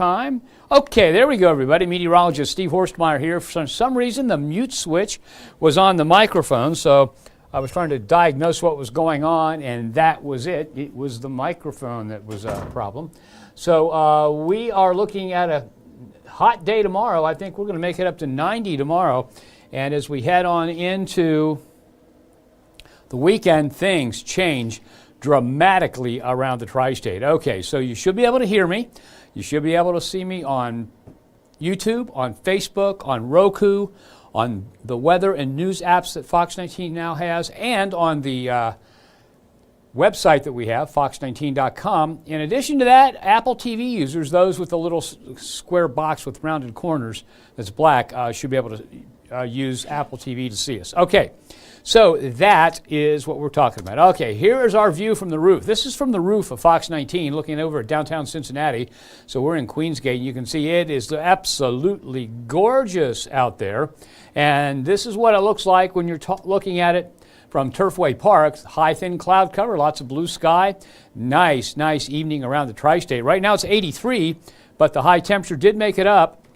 time. Okay, there we go, everybody. Meteorologist Steve Horstmeyer here. For some reason, the mute switch was on the microphone, so I was trying to diagnose what was going on, and that was it. It was the microphone that was a problem. So we are looking at a hot day tomorrow. I think we're going to make it up to 90 tomorrow. And as we head on into the weekend, things change dramatically around the tri-state. Okay, so you should be able to hear me. You should be able to see me on YouTube, on Facebook, on Roku, on the weather and news apps that Fox 19 now has, and on the website that we have, fox19.com. In addition to that, Apple TV users, those with the little square box with rounded corners that's black, should be able to use Apple TV to see us. Okay, so that is what we're talking about. Okay, here is our view from the roof. This is from the roof of Fox 19 looking over at downtown Cincinnati. So we're in Queensgate, and you can see it is absolutely gorgeous out there. And this is what it looks like when you're looking at it from Turfway Park. High, thin cloud cover, lots of blue sky. Nice, nice evening around the tri-state. Right now it's 83, but the high temperature did make it up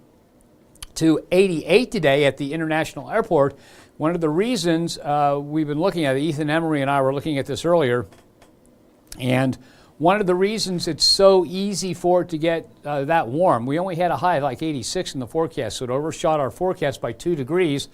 to 88 today at the International Airport. One of the reasons we've been looking at it, Ethan Emery and I were looking at this earlier, and one of the reasons it's so easy for it to get that warm, we only had a high of like 86 in the forecast, so it overshot our forecast by 2 degrees.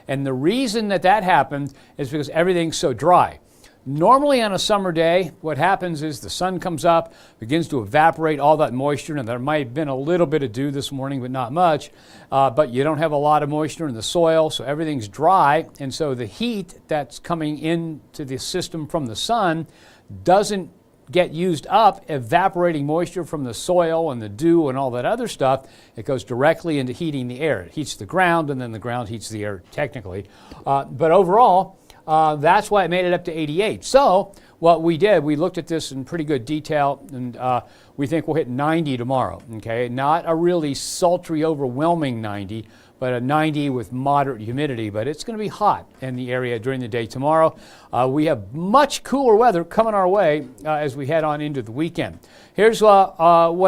And the reason that that happened is because everything's so dry. Normally on a summer day, what happens is the sun comes up, begins to evaporate all that moisture, and there might have been a little bit of dew this morning, but not much. But you don't have a lot of moisture in the soil, so everything's dry. And so the heat that's coming into the system from the sun doesn't get used up, evaporating moisture from the soil and the dew and all that other stuff. It goes directly into heating the air. It heats the ground, and then the ground heats the air technically. But overall, that's why it made it up to 88. So what we did, we looked at this in pretty good detail, and we think we'll hit 90 tomorrow. Okay, not a really sultry, overwhelming 90, but a 90 with moderate humidity. But it's going to be hot in the area during the day tomorrow. We have much cooler weather coming our way as we head on into the weekend. Here's what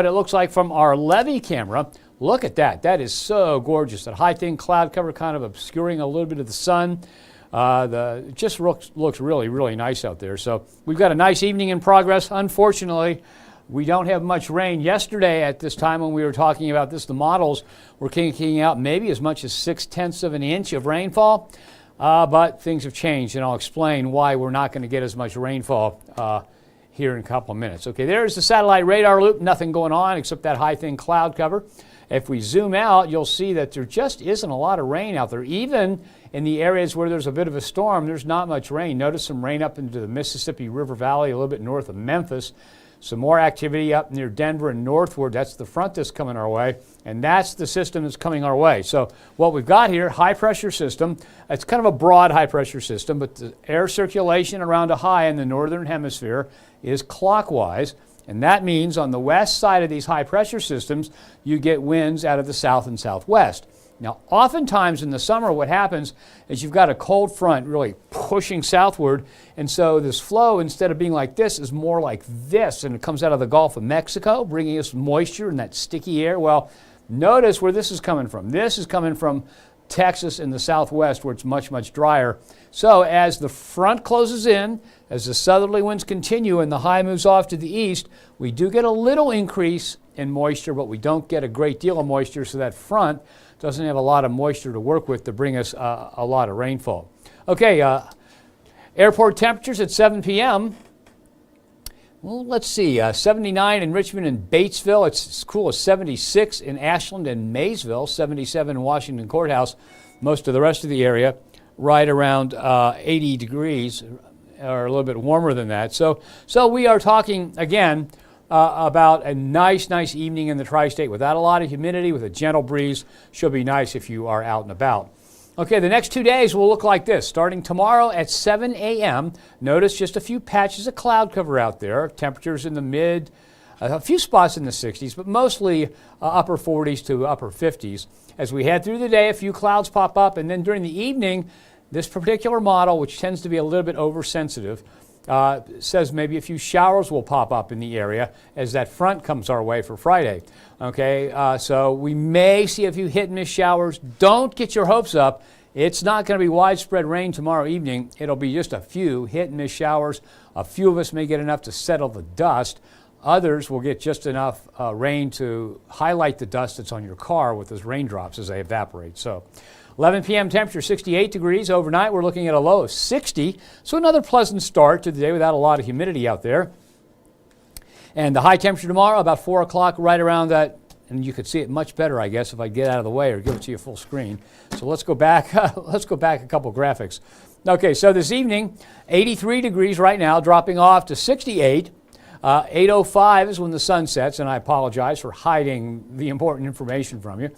it looks like from our Levy camera. Look at that. That is so gorgeous. That high, thin cloud cover kind of obscuring a little bit of the sun. It just looks really, really nice out there. So we've got a nice evening in progress. Unfortunately, we don't have much rain. Yesterday at this time when we were talking about this, the models were kicking out maybe as much as 0.6 of an inch of rainfall. But things have changed, and I'll explain why we're not going to get as much rainfall here in a couple of minutes. Okay, there's the satellite radar loop. Nothing going on except that high, thin cloud cover. If we zoom out, you'll see that there just isn't a lot of rain out there. Even in the areas where there's a bit of a storm, there's not much rain. Notice some rain up into the Mississippi River Valley, a little bit north of Memphis. Some more activity up near Denver and northward. That's the front that's coming our way, and that's the system that's coming our way. So what we've got here, high pressure system. It's kind of a broad high pressure system, but the air circulation around a high in the northern hemisphere is clockwise. And that means on the west side of these high pressure systems, you get winds out of the south and southwest. Now, oftentimes in the summer, what happens is you've got a cold front really pushing southward, and so this flow, instead of being like this, is more like this, and it comes out of the Gulf of Mexico, bringing us moisture and that sticky air. Well, notice where this is coming from. This is coming from Texas in the southwest, where it's much, much drier. So as the front closes in, as the southerly winds continue and the high moves off to the east, we do get a little increase in moisture, but we don't get a great deal of moisture, so that front doesn't have a lot of moisture to work with to bring us a lot of rainfall. Okay, airport temperatures at 7 p.m. Well, let's see, 79 in Richmond and Batesville. It's as cool as 76 in Ashland and Maysville, 77 in Washington Courthouse. Most of the rest of the area right around 80 degrees or a little bit warmer than that. So we are talking, again, about a nice evening in the tri-state without a lot of humidity, with a gentle breeze. Should be nice if you are out and about. Okay, the next 2 days will look like this. Starting tomorrow at 7 a.m., notice just a few patches of cloud cover out there. Temperatures in the mid, a few spots in the 60s, but mostly upper 40s to upper 50s. As we head through the day, a few clouds pop up, and then during the evening, this particular model, which tends to be a little bit oversensitive, says maybe a few showers will pop up in the area as that front comes our way for Friday. Okay, so we may see a few hit and miss showers. Don't get your hopes up. It's not going to be widespread rain tomorrow evening. It'll be just a few hit and miss showers. A few of us may get enough to settle the dust. Others will get just enough rain to highlight the dust that's on your car with those raindrops as they evaporate. So 11 p.m. temperature 68 degrees. Overnight we're looking at a low of 60. So another pleasant start to the day without a lot of humidity out there. And the high temperature tomorrow about 4 o'clock, right around that. And you could see it much better, I guess, if I get out of the way or give it to you full screen. So let's go back. Let's go back a couple graphics. Okay, so this evening, 83 degrees right now, dropping off to 68. 8:05 is when the sun sets, and I apologize for hiding the important information from you.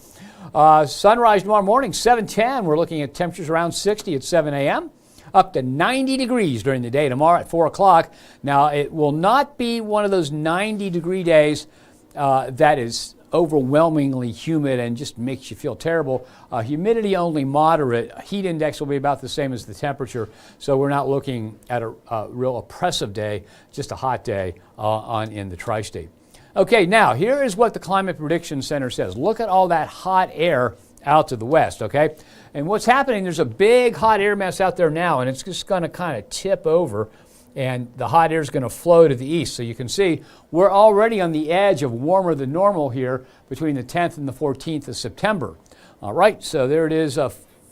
Sunrise tomorrow morning, 7:10. We're looking at temperatures around 60 at 7 a.m. Up to 90 degrees during the day tomorrow at 4 o'clock. Now, it will not be one of those 90-degree days that is overwhelmingly humid and just makes you feel terrible. Humidity only moderate. Heat index will be about the same as the temperature, so we're not looking at a real oppressive day, just a hot day in the tri-state. Okay, now here is what the Climate Prediction Center says. Look at all that hot air out to the west, okay? And what's happening, there's a big hot air mass out there now, and it's just going to kind of tip over, and the hot air is going to flow to the east. So you can see we're already on the edge of warmer than normal here between the 10th and the 14th of September. All right, so there it is,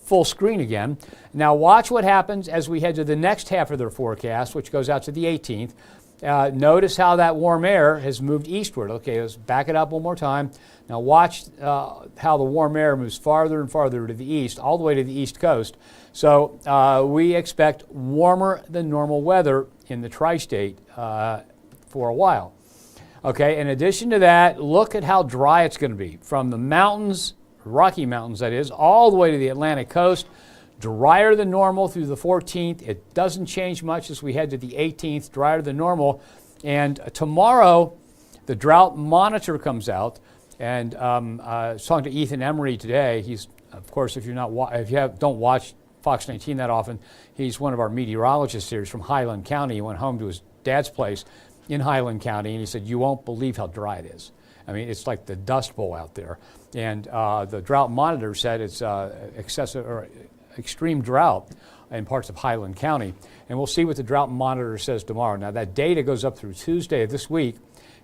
full screen again. Now watch what happens as we head to the next half of their forecast, which goes out to the 18th. Notice how that warm air has moved eastward. Okay, let's back it up one more time. Now watch how the warm air moves farther and farther to the east, all the way to the east coast. So we expect warmer than normal weather in the tri-state for a while. Okay, in addition to that, look at how dry it's going to be. From the mountains, Rocky Mountains that is, all the way to the Atlantic coast. Drier than normal through the 14th. It doesn't change much as we head to the 18th, drier than normal. And tomorrow, the drought monitor comes out. And I was talking to Ethan Emery today. He's, of course, if you don't watch Fox 19 that often, he's one of our meteorologists here. He's from Highland County. He went home to his dad's place in Highland County, and he said, "You won't believe how dry it is. I mean, it's like the Dust Bowl out there." And the drought monitor said it's excessive or extreme drought in parts of Highland County. And we'll see what the drought monitor says tomorrow. Now, that data goes up through Tuesday of this week.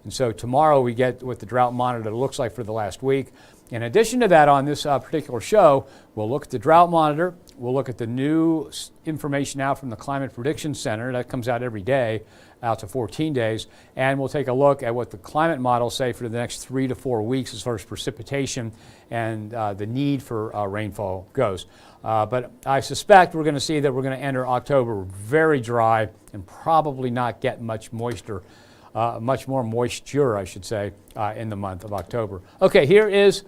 And so tomorrow we get what the drought monitor looks like for the last week. In addition to that, on this particular show, we'll look at the drought monitor. We'll look at the new information out from the Climate Prediction Center. That comes out every day, out to 14 days. And we'll take a look at what the climate models say for the next 3 to 4 weeks as far as precipitation and the need for rainfall goes. But I suspect we're going to see that we're going to enter October very dry and probably not get much moisture, much more moisture, I should say, in the month of October. Okay, here is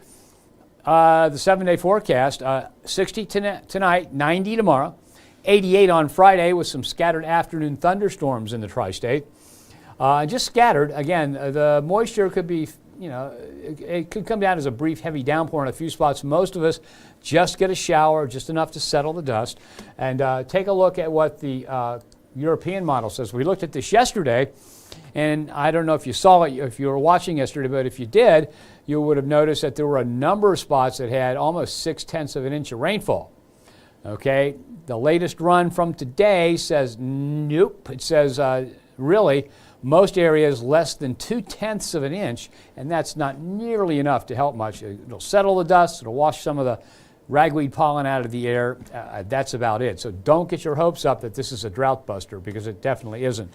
the 7-day forecast. 60 tonight, 90 tomorrow, 88 on Friday with some scattered afternoon thunderstorms in the tri-state. Just scattered. Again, the moisture could be, it could come down as a brief heavy downpour in a few spots. Most of us just get a shower, just enough to settle the dust. And take a look at what the European model says. We looked at this yesterday, and I don't know if you saw it, if you were watching yesterday, but if you did, you would have noticed that there were a number of spots that had almost 0.6 of an inch of rainfall. Okay, the latest run from today says nope. It says really most areas less than 0.2 of an inch, and that's not nearly enough to help much. It'll settle the dust, it'll wash some of the ragweed pollen out of the air. That's about it. So don't get your hopes up that this is a drought buster, because it definitely isn't.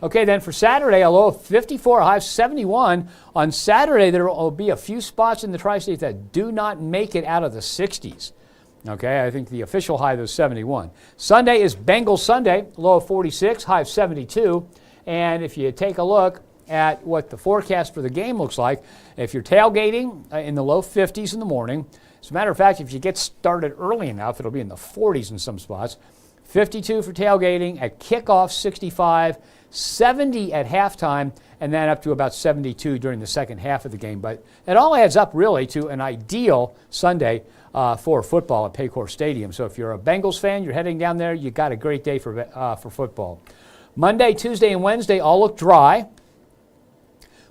Okay, then for Saturday, a low of 54, a high of 71. On Saturday, there will be a few spots in the tri-state that do not make it out of the 60s. Okay, I think the official high is 71. Sunday is Bengals Sunday, low of 46, high of 72. And if you take a look at what the forecast for the game looks like, if you're tailgating in the low 50s in the morning, as a matter of fact, if you get started early enough, it'll be in the 40s in some spots. 52 for tailgating, at kickoff 65, 70 at halftime, and then up to about 72 during the second half of the game. But it all adds up really to an ideal Sunday for football at Paycor Stadium. So if you're a Bengals fan, you're heading down there, you got a great day for football. Monday, Tuesday, and Wednesday all look dry.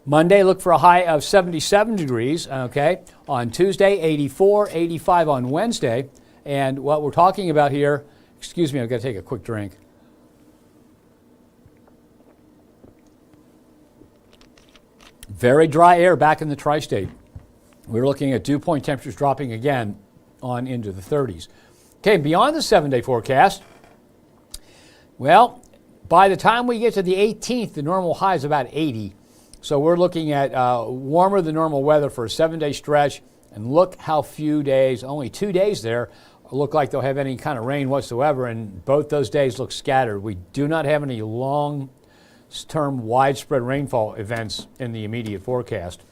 Monday, look for a high of 77 degrees, okay? On Tuesday, 84, 85 on Wednesday. And what we're talking about here, excuse me, I've got to take a quick drink. Very dry air back in the tri-state. We're looking at dew point temperatures dropping again on into the 30s. Okay, beyond the 7-day forecast, well, by the time we get to the 18th, the normal high is about 80. So we're looking at warmer than normal weather for a 7-day stretch. And look how few days, only 2 days there, look like they'll have any kind of rain whatsoever. And both those days look scattered. We do not have any long-term widespread rainfall events in the immediate forecast.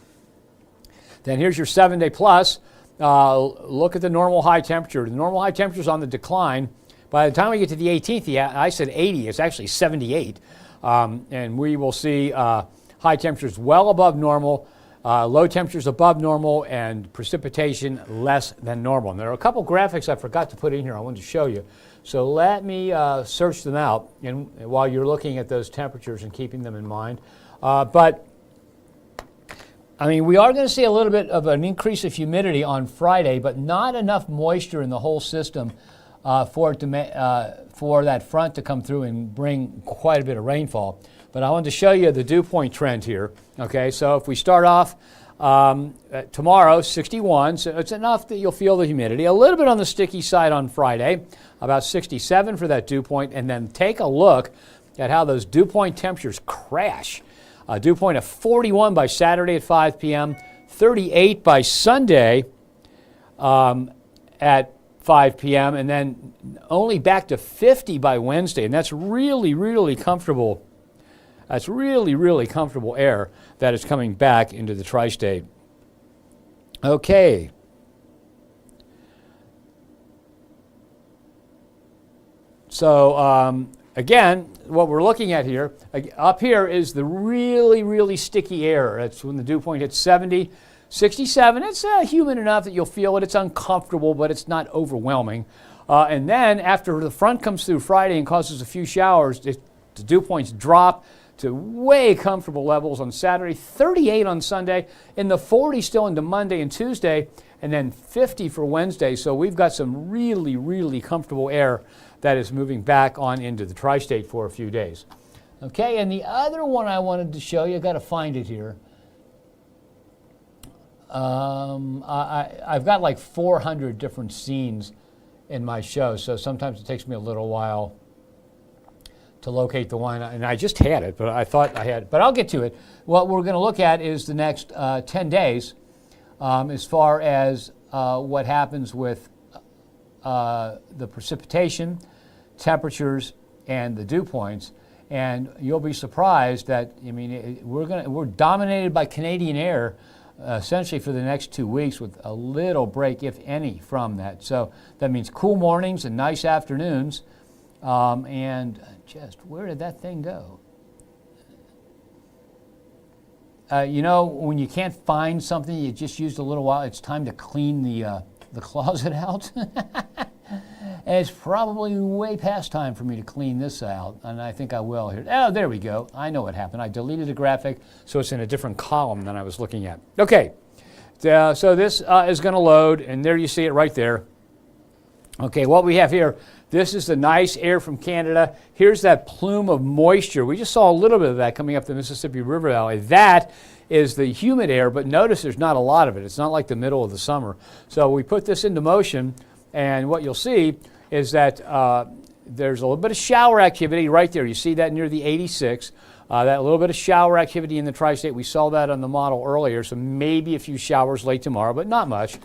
Then here's your 7-day plus. Look at the normal high temperature. The normal high temperature is on the decline. By the time we get to the 18th, yeah, I said 80. It's actually 78. And we will see high temperatures well above normal, low temperatures above normal, and precipitation less than normal. And there are a couple graphics I forgot to put in here I wanted to show you. So let me search them out while you're looking at those temperatures and keeping them in mind. But I mean, we are going to see a little bit of an increase of humidity on Friday, but not enough moisture in the whole system for that front to come through and bring quite a bit of rainfall. But I wanted to show you the dew point trend here. Okay, so if we start off tomorrow, 61, so it's enough that you'll feel the humidity. A little bit on the sticky side on Friday, about 67 for that dew point, and then take a look at how those dew point temperatures crash. A dew point of 41 by Saturday at 5 p.m., 38 by Sunday at 5 p.m., and then only back to 50 by Wednesday. And that's really, really comfortable. That's really, really comfortable air that is coming back into the tri-state. Okay. So, again, what we're looking at here, up here is the really, really sticky air. That's when the dew point hits 70, 67. It's humid enough that you'll feel it. It's uncomfortable, but it's not overwhelming. And then after the front comes through Friday and causes a few showers, the dew points drop to way comfortable levels on Saturday, 38 on Sunday, in the 40s still into Monday and Tuesday, and then 50 for Wednesday. So we've got some really, really comfortable air that is moving back on into the tri-state for a few days. Okay, and the other one I wanted to show you, I've got to find it here. I've got like 400 different scenes in my show, so sometimes it takes me a little while to locate the one, and I just had it, but I thought I had it. But I'll get to it. What we're going to look at is the next 10 days as far as what happens with the precipitation, temperatures, and the dew points. And you'll be surprised that, I mean, we're dominated by Canadian air essentially for the next 2 weeks, with a little break, if any, from that. So that means cool mornings and nice afternoons. And just, where did that thing go? You know, when you can't find something you just used a little while, it's time to clean the closet out. And it's probably way past time for me to clean this out, and I think I will here. Oh, there we go. I know what happened. I deleted a graphic, so it's in a different column than I was looking at. Okay, so this is going to load, and there you see it right there. Okay, what we have here, this is the nice air from Canada. Here's that plume of moisture. We just saw a little bit of that coming up the Mississippi River Valley. That is the humid air, but notice there's not a lot of it. It's not like the middle of the summer. So we put this into motion, and what you'll see is that there's a little bit of shower activity right there. You see that near the 86. That little bit of shower activity in the tri-state. We saw that on the model earlier, so maybe a few showers late tomorrow, but not much.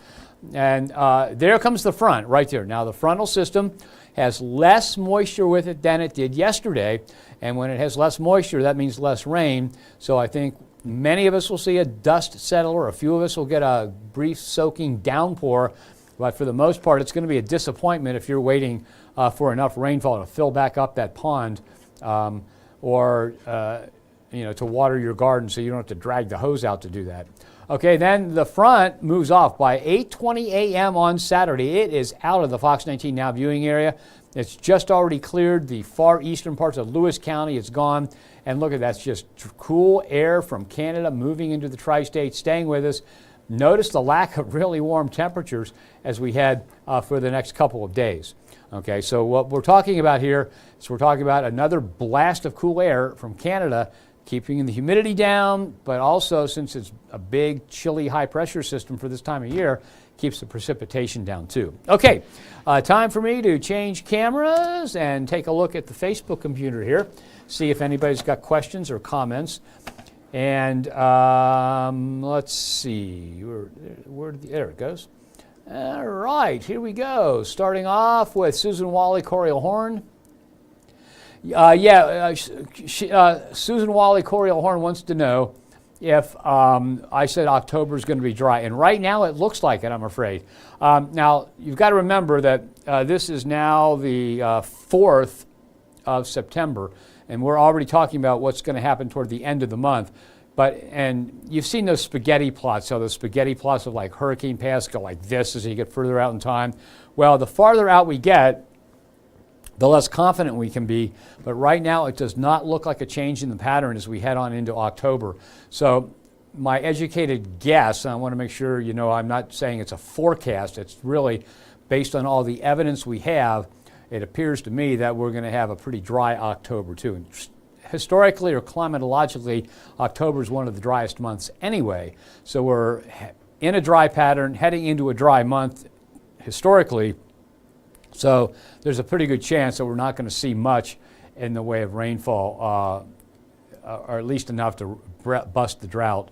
And there comes the front right there. Now the frontal system has less moisture with it than it did yesterday, and when it has less moisture, that means less rain. So I think many of us will see a dust settler. A few of us will get a brief soaking downpour, but for the most part, it's going to be a disappointment if you're waiting for enough rainfall to fill back up that pond, or to water your garden so you don't have to drag the hose out to do that. Okay, then the front moves off by 8:20 a.m. on Saturday. It is out of the Fox 19 Now viewing area. It's just already cleared the far eastern parts of Lewis County. It's gone. And look at that, it's just cool air from Canada moving into the tri-state, staying with us. Notice the lack of really warm temperatures as we head for the next couple of days. Okay, so what we're talking about here is we're talking about another blast of cool air from Canada, keeping the humidity down, but also, since it's a big, chilly, high-pressure system for this time of year, keeps the precipitation down too. Okay, time for me to change cameras and take a look at the Facebook computer here, see if anybody's got questions or comments. And let's see, there it goes. All right, here we go. Starting off with Susan Wally Coriel Horn. Susan Wally Coriel Horn wants to know if I said October is going to be dry. And right now it looks like it, I'm afraid. Now, you've got to remember that this is now the 4th of September, and we're already talking about what's going to happen toward the end of the month. And you've seen those spaghetti plots, so the spaghetti plots of like hurricane paths go like this as you get further out in time. Well, the farther out we get, the less confident we can be. But right now, it does not look like a change in the pattern as we head on into October. So my educated guess, and I want to make sure I'm not saying it's a forecast, it's really based on all the evidence we have, it appears to me that we're going to have a pretty dry October too. And historically or climatologically, October is one of the driest months anyway. So we're in a dry pattern, heading into a dry month historically. So there's a pretty good chance that we're not going to see much in the way of rainfall, or at least enough to bust the drought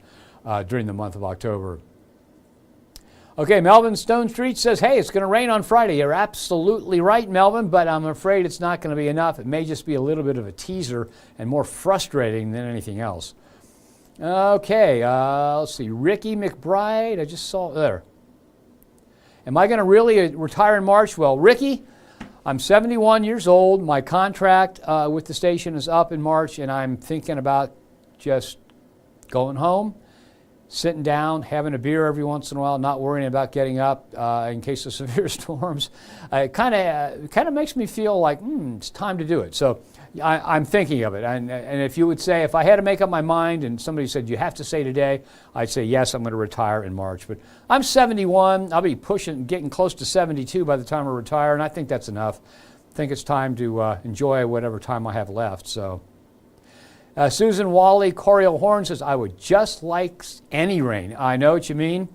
during the month of October. Okay, Melvin Stone Street says, hey, it's going to rain on Friday. You're absolutely right, Melvin, but I'm afraid it's not going to be enough. It may just be a little bit of a teaser and more frustrating than anything else. Okay, let's see. Ricky McBride, I just saw there. Am I going to really retire in March? Well, Ricky, I'm 71 years old. My contract with the station is up in March, and I'm thinking about just going home, sitting down, having a beer every once in a while, not worrying about getting up in case of severe storms. It kind of makes me feel like it's time to do it. So I'm thinking of it. And if you would say, if I had to make up my mind and somebody said you have to say today, I'd say yes, I'm going to retire in March. But I'm 71. I'll be getting close to 72 by the time I retire, and I think that's enough. I think it's time to enjoy whatever time I have left. So. Susan Wally Coriel Horn says, I would just like any rain. I know what you mean.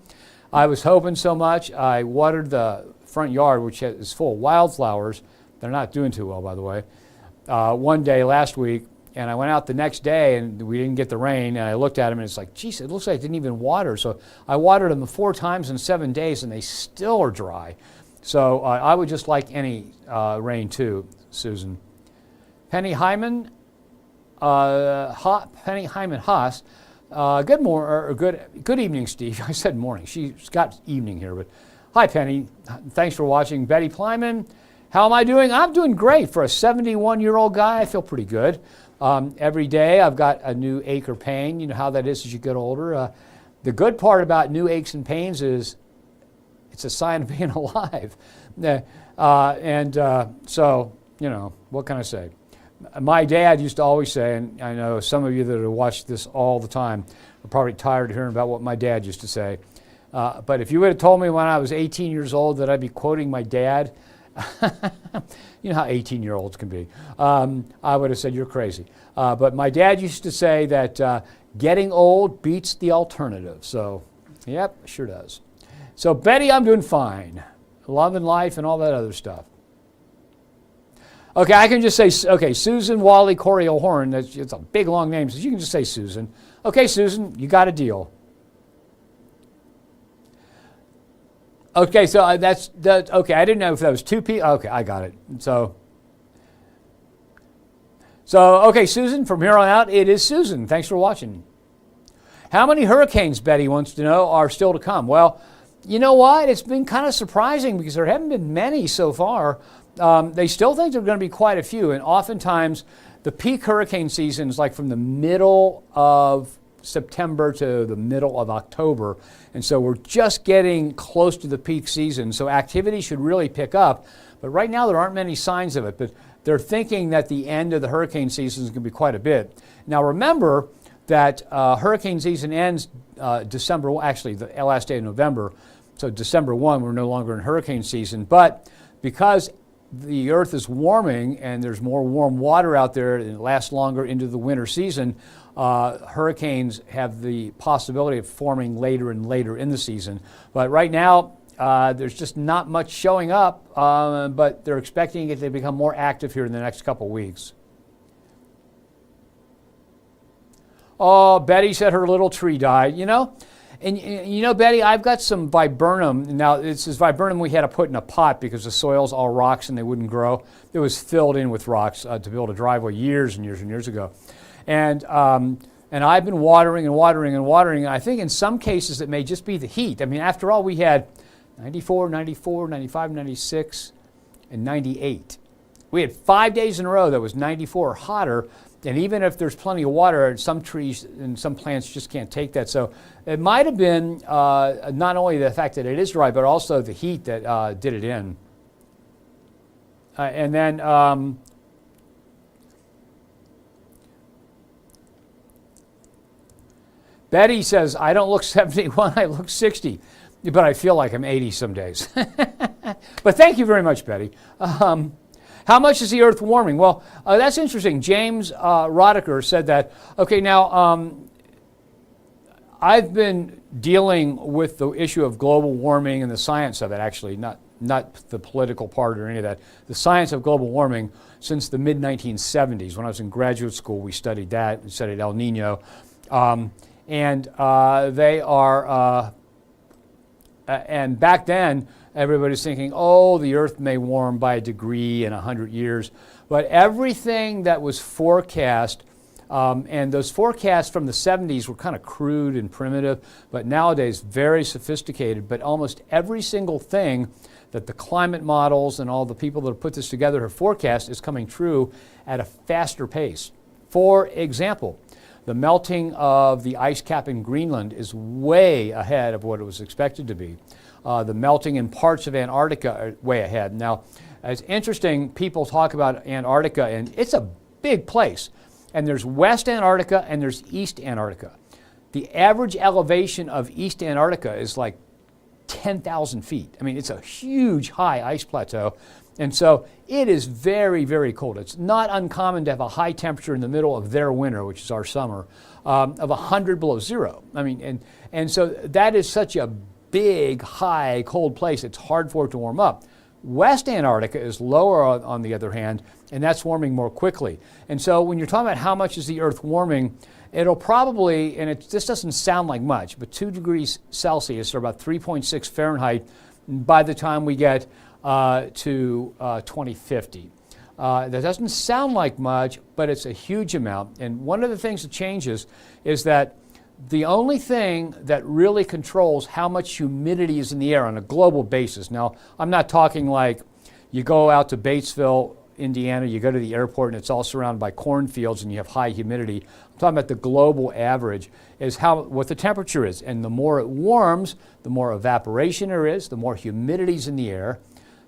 I was hoping so much. I watered the front yard, which is full of wildflowers. They're not doing too well, by the way. One day last week, and I went out the next day, and we didn't get the rain, and I looked at them, and it's like, geez, it looks like I didn't even water. So I watered them 4 times in 7 days, and they still are dry. So I would just like any rain too, Susan. Penny Hyman. Penny Hyman Haas. Good evening, Steve. I said morning. She's got evening here, but hi, Penny. Thanks for watching. Betty Plyman. How am I doing? I'm doing great. For a 71-year-old guy, I feel pretty good. Every day I've got a new ache or pain. You know how that is as you get older. The good part about new aches and pains is it's a sign of being alive. So, what can I say? My dad used to always say, and I know some of you that have watched this all the time are probably tired of hearing about what my dad used to say. But if you would have told me when I was 18 years old that I'd be quoting my dad, you know how 18-year-olds can be, I would have said, you're crazy. But my dad used to say that getting old beats the alternative. So, yep, sure does. So, Betty, I'm doing fine. Love and life and all that other stuff. Okay, I can just say, okay, Susan Wally Coriel Horn, it's a big, long name, so you can just say Susan. Okay, Susan, you got a deal. Okay, so that's okay, I didn't know if that was 2 people. Okay, I got it. So, okay, Susan, from here on out, it is Susan. Thanks for watching. How many hurricanes, Betty wants to know, are still to come? Well, you know what? It's been kind of surprising because there haven't been many so far. they still think there are going to be quite a few, and oftentimes the peak hurricane season is like from the middle of September to the middle of October, and so we're just getting close to the peak season, so activity should really pick up. But right now there aren't many signs of it, but they're thinking that the end of the hurricane season is going to be quite a bit. Now remember that hurricane season ends December, well, actually the last day of November, so December 1 we're no longer in hurricane season, but because the earth is warming and there's more warm water out there and it lasts longer into the winter season, hurricanes have the possibility of forming later and later in the season. But right now, there's just not much showing up, but they're expecting it to become more active here in the next couple weeks. Oh, Betty said her little tree died, you know? And you know, Betty, I've got some viburnum. Now, this is viburnum we had to put in a pot because the soil's all rocks and they wouldn't grow. It was filled in with rocks to build a driveway years and years and years ago. And I've been watering and watering and watering. And I think in some cases it may just be the heat. I mean, after all, we had 94, 94, 95, 96, and 98. We had 5 days in a row that was 94 or hotter. And even if there's plenty of water, some trees and some plants just can't take that. So it might have been not only the fact that it is dry, but also the heat that did it in. And then Betty says, I don't look 71, I look 60, but I feel like I'm 80 some days. But thank you very much, Betty. How much is the earth warming? Well, that's interesting. James Rodecker said that. Okay, now I've been dealing with the issue of global warming and the science of it, actually, not the political part or any of that. The science of global warming since the mid-1970s. When I was in graduate school, we studied that. We studied El Nino. And back then, everybody's thinking, oh, the earth may warm by a degree in 100 years. But everything that was forecast, and those forecasts from the 70s were kind of crude and primitive, but nowadays very sophisticated. But almost every single thing that the climate models and all the people that have put this together have forecast is coming true at a faster pace. For example, the melting of the ice cap in Greenland is way ahead of what it was expected to be. The melting in parts of Antarctica are way ahead. Now, it's interesting, people talk about Antarctica, and it's a big place. And there's West Antarctica and there's East Antarctica. The average elevation of East Antarctica is like 10,000 feet. I mean, it's a huge high ice plateau. And so it is very, very cold. It's not uncommon to have a high temperature in the middle of their winter, which is our summer, of 100 below zero. I mean, and so that is such a big, high, cold place. It's hard for it to warm up. West Antarctica is lower on the other hand, and that's warming more quickly. And so when you're talking about how much is the Earth warming, it'll probably, and this doesn't sound like much, but 2 degrees Celsius or about 3.6 Fahrenheit by the time we get to 2050. That doesn't sound like much, but it's a huge amount. And one of the things that changes is that the only thing that really controls how much humidity is in the air on a global basis. Now, I'm not talking like you go out to Batesville, Indiana, you go to the airport and it's all surrounded by cornfields and you have high humidity. I'm talking about the global average is what the temperature is. And the more it warms, the more evaporation there is, the more humidity is in the air.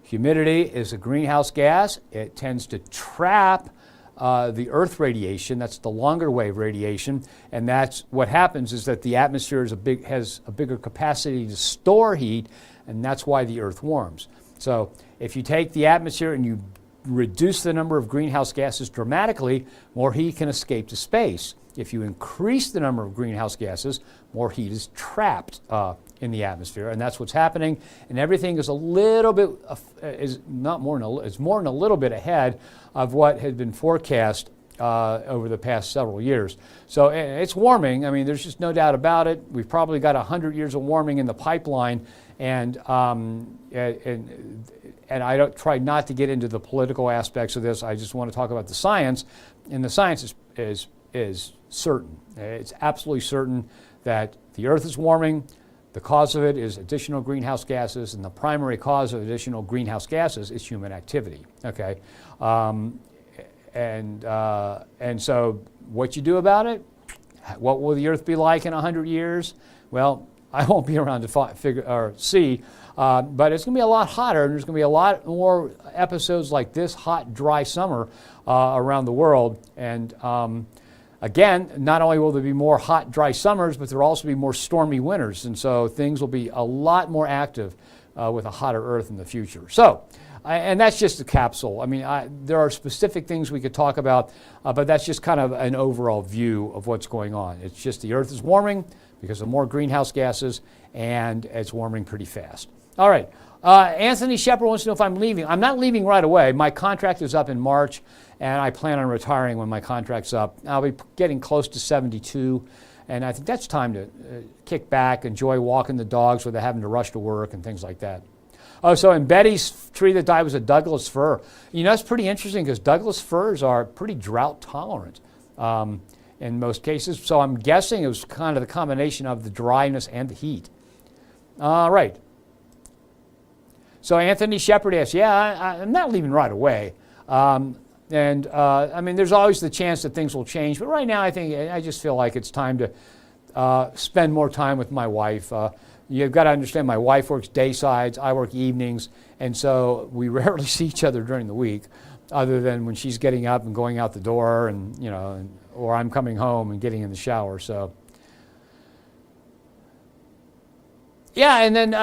Humidity is a greenhouse gas. It tends to trap the Earth radiation. That's the longer wave radiation, and that's what happens is that the atmosphere has a bigger capacity to store heat, and that's why the Earth warms. So if you take the atmosphere and you reduce the number of greenhouse gases dramatically, more heat can escape to space. If you increase the number of greenhouse gases, more heat is trapped in the atmosphere, and that's what's happening. And everything is a little bit, is more than a little bit ahead of what had been forecast over the past several years. So it's warming. I mean, there's just no doubt about it. We've probably got 100 years of warming in the pipeline, and I don't try not to get into the political aspects of this. I just want to talk about the science, and the science is certain. It's absolutely certain that the Earth is warming. The cause of it is additional greenhouse gases, and the primary cause of additional greenhouse gases is human activity. Okay, and so what you do about it? What will the Earth be like in 100 years? Well, I won't be around to figure or see, but it's going to be a lot hotter, and there's going to be a lot more episodes like this hot, dry summer around the world. And again, not only will there be more hot, dry summers, but there will also be more stormy winters, and so things will be a lot more active with a hotter Earth in the future. So, and that's just a capsule. I mean, there are specific things we could talk about, but that's just kind of an overall view of what's going on. It's just the Earth is warming because of more greenhouse gases, and it's warming pretty fast. All right. Anthony Shepard wants to know if I'm leaving. I'm not leaving right away. My contract is up in March, and I plan on retiring when my contract's up. I'll be getting close to 72, and I think that's time to kick back, enjoy walking the dogs without having to rush to work and things like that. Oh, so in Betty's tree that died was a Douglas fir. You know, that's pretty interesting because Douglas firs are pretty drought tolerant in most cases. So I'm guessing it was kind of the combination of the dryness and the heat. All right. So Anthony Shepard asks, yeah, I'm not leaving right away. I mean, there's always the chance that things will change. But right now, I just feel like it's time to spend more time with my wife. You've got to understand my wife works day sides, I work evenings, and so we rarely see each other during the week other than when she's getting up and going out the door and, you know, or I'm coming home and getting in the shower. So, yeah, and then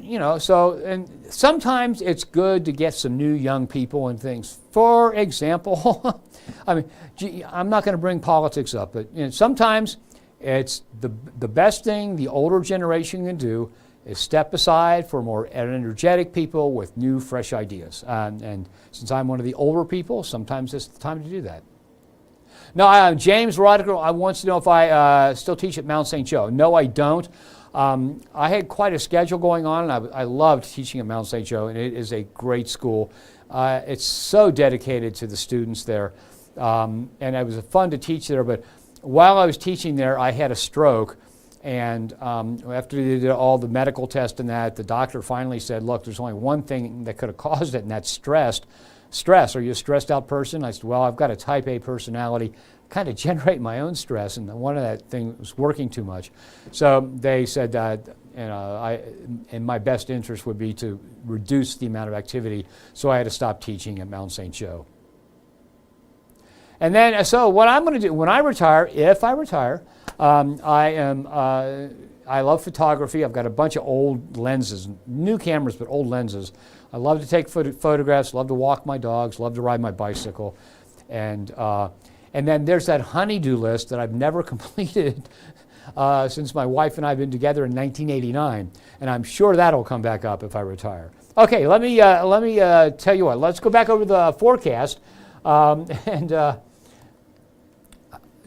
you know, so, and sometimes it's good to get some new young people and things. For example, I mean, I'm not going to bring politics up, but you know, sometimes it's the best thing the older generation can do is step aside for more energetic people with new, fresh ideas. And since I'm one of the older people, sometimes it's the time to do that. Now, James Roderick wants to know if I still teach at Mount St. Joe. No, I don't. I had quite a schedule going on, and I loved teaching at Mount St. Joe, and it is a great school. It's so dedicated to the students there, and it was fun to teach there, but while I was teaching there, I had a stroke, and after they did all the medical tests and that, the doctor finally said, look, there's only one thing that could have caused it, and that's stress. Are you a stressed out person? I said, well, I've got a type A personality, kind of generate my own stress, and one of that thing was working too much. So they said that, you know, in my best interest would be to reduce the amount of activity, so I had to stop teaching at Mount St. Joe. And then, so what I'm going to do when I retire, if I retire, I love photography. I've got a bunch of old lenses, new cameras, but old lenses. I love to take photographs, love to walk my dogs, love to ride my bicycle. And then there's that honey-do list that I've never completed since my wife and I have been together in 1989. And I'm sure that'll come back up if I retire. Okay, let me tell you what. Let's go back over the forecast.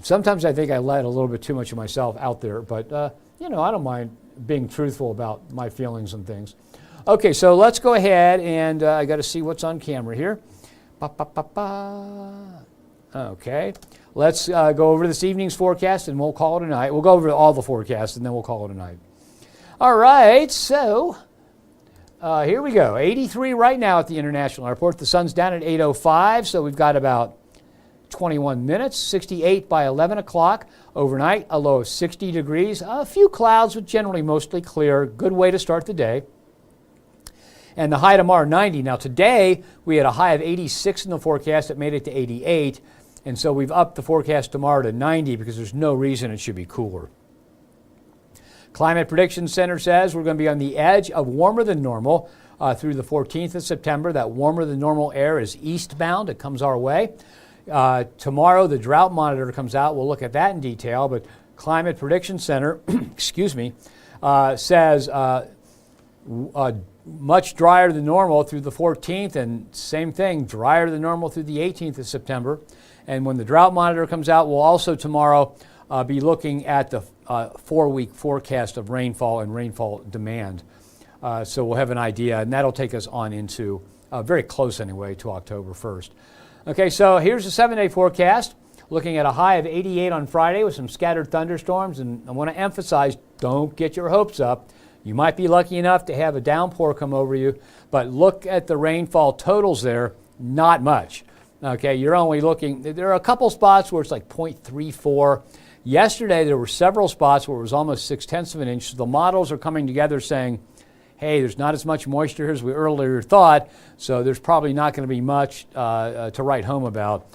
Sometimes I think I let a little bit too much of myself out there, but you know, I don't mind being truthful about my feelings and things. Okay, so let's go ahead and I got to see what's on camera here. Okay, let's go over this evening's forecast and we'll call it a night. We'll go over all the forecasts and then we'll call it a night. All right, so here we go. 83 right now at the International Airport. The sun's down at 8:05, so we've got about 21 minutes, 68 by 11 o'clock. Overnight, a low of 60 degrees. A few clouds, but generally mostly clear. Good way to start the day. And the high tomorrow, 90. Now today, we had a high of 86 in the forecast. It made it to 88. And so we've upped the forecast tomorrow to 90 because there's no reason it should be cooler. Climate Prediction Center says we're going to be on the edge of warmer than normal through the 14th of September. That warmer than normal air is eastbound. It comes our way. Tomorrow, the drought monitor comes out. We'll look at that in detail. But Climate Prediction Center, excuse me, says much drier than normal through the 14th, and same thing, drier than normal through the 18th of September. And when the drought monitor comes out, we'll also tomorrow be looking at the 4-week forecast of rainfall and rainfall demand. So we'll have an idea, and that'll take us on into, very close anyway, to October 1st. Okay, so here's the 7-day forecast, looking at a high of 88 on Friday with some scattered thunderstorms. And I want to emphasize, don't get your hopes up. You might be lucky enough to have a downpour come over you, but look at the rainfall totals there, not much. Okay, you're only looking, there are a couple spots where it's like 0.34. Yesterday, there were several spots where it was almost 0.6 of an inch. So the models are coming together saying, hey, there's not as much moisture as we earlier thought, so there's probably not going to be much to write home about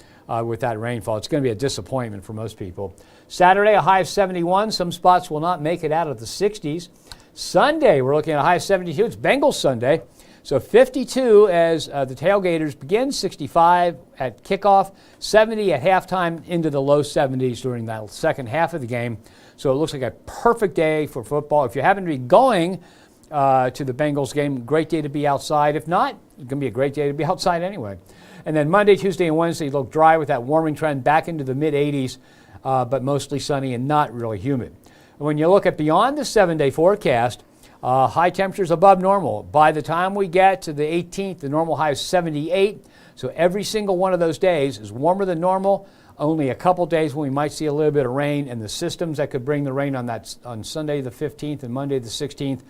with that rainfall. It's going to be a disappointment for most people. Saturday, a high of 71. Some spots will not make it out of the 60s. Sunday, we're looking at a high of 72. It's Bengals Sunday. So 52 as the tailgaters begin, 65 at kickoff, 70 at halftime, into the low 70s during that second half of the game. So it looks like a perfect day for football. If you happen to be going to the Bengals game, great day to be outside. If not, it's going to be a great day to be outside anyway. And then Monday, Tuesday, and Wednesday look dry with that warming trend back into the mid-80s, but mostly sunny and not really humid. When you look at beyond the 7-day forecast, high temperatures above normal. By the time we get to the 18th, the normal high is 78. So every single one of those days is warmer than normal. Only a couple days when we might see a little bit of rain, and the systems that could bring the rain on Sunday the 15th and Monday the 16th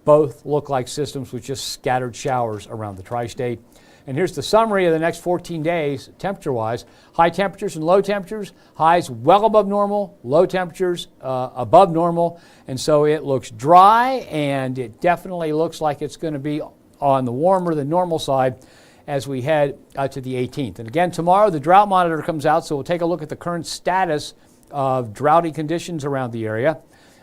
both look like systems with just scattered showers around the tri-state. And here's the summary of the next 14 days, temperature-wise. High temperatures and low temperatures. Highs well above normal, low temperatures above normal. And so it looks dry, and it definitely looks like it's going to be on the warmer than normal side as we head to the 18th. And again, tomorrow the drought monitor comes out, so we'll take a look at the current status of droughty conditions around the area.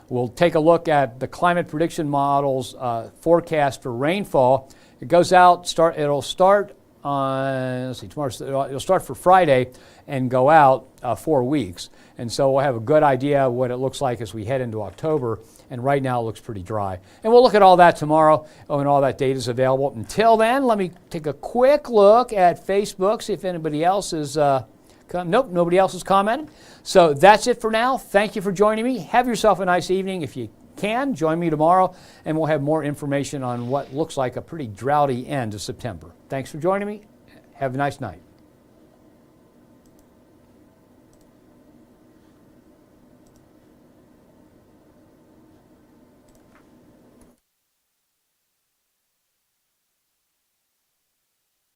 We'll take a look at the climate prediction model's forecast for rainfall. It goes out, it'll start on, let's see, it'll start for Friday and go out 4 weeks. And so we'll have a good idea of what it looks like as we head into October. And right now it looks pretty dry. And we'll look at all that tomorrow when all that data is available. Until then, let me take a quick look at Facebook, see if anybody else is, nope, nobody else has commented. So that's it for now. Thank you for joining me. Have yourself a nice evening. If you can, join me tomorrow, and we'll have more information on what looks like a pretty droughty end of September. Thanks for joining me. Have a nice night.